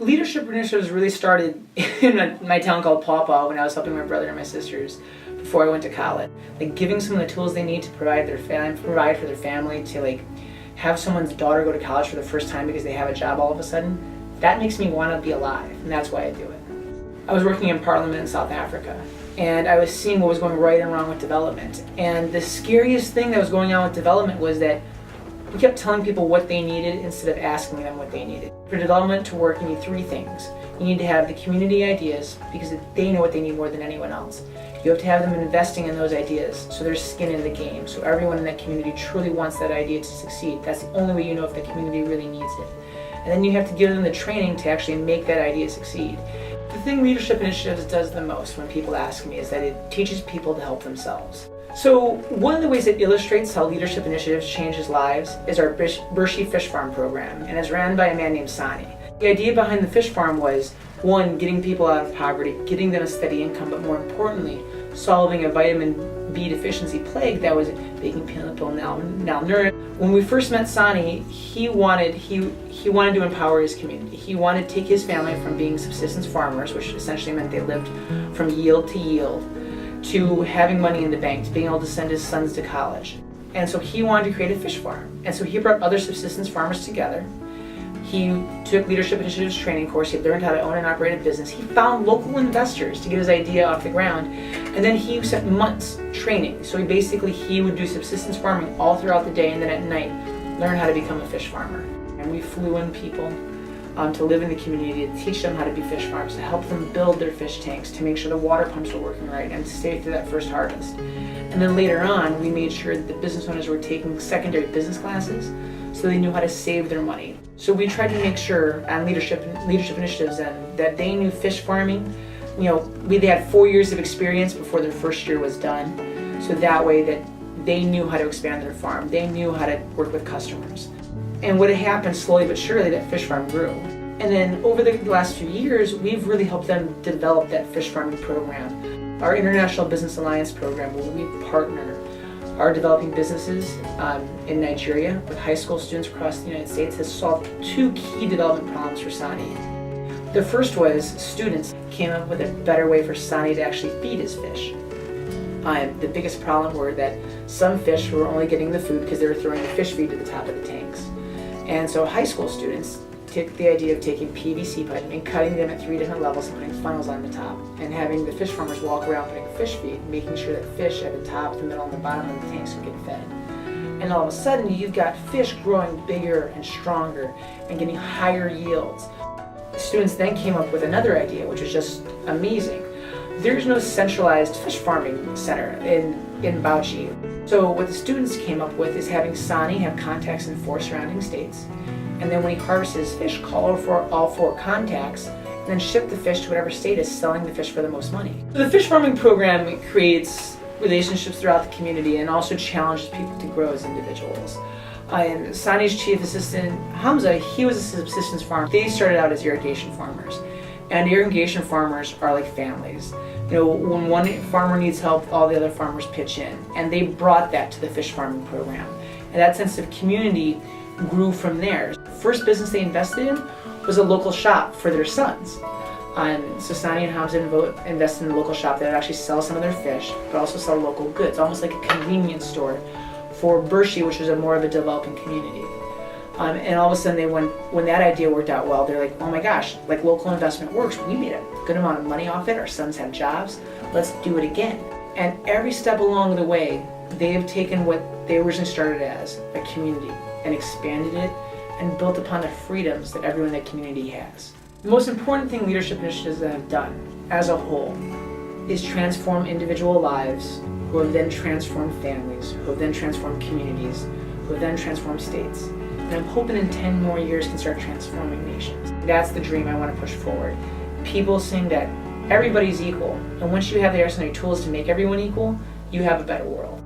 Leadership initiatives really started in my town called Paw Paw when I was helping my brother and my sisters before I went to college. Like giving some of the tools they need to provide for their family, to like have someone's daughter go to college for the first time because they have a job all of a sudden. That makes me want to be alive, and that's why I do it. I was working in Parliament in South Africa, and I was seeing what was going right and wrong with development. And the scariest thing that was going on with development was that we kept telling people what they needed instead of asking them what they needed. For development to work, you need three things. You need to have the community ideas, because they know what they need more than anyone else. You have to have them investing in those ideas, so there's skin in the game, so everyone in that community truly wants that idea to succeed. That's the only way you know if the community really needs it. And then you have to give them the training to actually make that idea succeed. The thing Leadership Initiatives does the most when people ask me is that it teaches people to help themselves. So one of the ways it illustrates how Leadership Initiatives changes lives is our Bershey Fish Farm program, and it's ran by a man named Sani. The idea behind the fish farm was, one, getting people out of poverty, getting them a steady income, but more importantly, solving a vitamin B deficiency plague that was making people malnourished. When we first met Sani, he wanted to empower his community. He wanted to take his family from being subsistence farmers, which essentially meant they lived from yield to yield, to having money in the bank, to being able to send his sons to college. And so he wanted to create a fish farm. And so he brought other subsistence farmers together. He took Leadership Initiatives training course. He learned how to own and operate a business. He found local investors to get his idea off the ground. And then he spent months training. So he would do subsistence farming all throughout the day, and then at night learn how to become a fish farmer. And we flew in people to live in the community, to teach them how to be fish farmers, to help them build their fish tanks, to make sure the water pumps were working right, and to stay through that first harvest. And then later on, we made sure that the business owners were taking secondary business classes so they knew how to save their money. So we tried to make sure on leadership initiatives that they knew fish farming. They had 4 years of experience before their first year was done, so that way that they knew how to expand their farm. They knew how to work with customers. And what had happened slowly but surely, that fish farm grew. And then over the last few years, we've really helped them develop that fish farming program. Our International Business Alliance program, where we partner our developing businesses in Nigeria with high school students across the United States, has solved two key development problems for Sani. The first was students came up with a better way for Sani to actually feed his fish. The biggest problem were that some fish were only getting the food because they were throwing the fish feed to the top of the tanks. And so high school students took the idea of taking PVC pipe and cutting them at 3 different levels and putting funnels on the top, and having the fish farmers walk around putting fish feed, making sure that fish at the top, the middle, and the bottom of the tanks would get fed. And all of a sudden, you've got fish growing bigger and stronger and getting higher yields. Students then came up with another idea, which was just amazing. There's no centralized fish farming center in Bauchi. So what the students came up with is having Sani have contacts in 4 surrounding states, and then when he harvests his fish, call for all 4 contacts, and then ship the fish to whatever state is selling the fish for the most money. So the fish farming program creates relationships throughout the community and also challenges people to grow as individuals. And Sani's chief assistant, Hamza, he was a subsistence farmer. They started out as irrigation farmers. And irrigation farmers are like families. When one farmer needs help, all the other farmers pitch in. And they brought that to the fish farming program. And that sense of community grew from there. The first business they invested in was a local shop for their sons. So Sani and Hamza invested in a local shop that would actually sell some of their fish, but also sell local goods, almost like a convenience store for Bershey, which was more of a developing community. And all of a sudden, when that idea worked out well, they're like, oh my gosh, like local investment works. We made a good amount of money off it. Our sons have jobs. Let's do it again. And every step along the way, they have taken what they originally started as a community and expanded it and built upon the freedoms that everyone in that community has. The most important thing Leadership Initiatives have done as a whole is transform individual lives, who have then transformed families, who have then transformed communities, who have then transformed states. And I'm hoping in 10 more years can start transforming nations. That's the dream I want to push forward. People seeing that everybody's equal, and once you have the arsenal of tools to make everyone equal, you have a better world.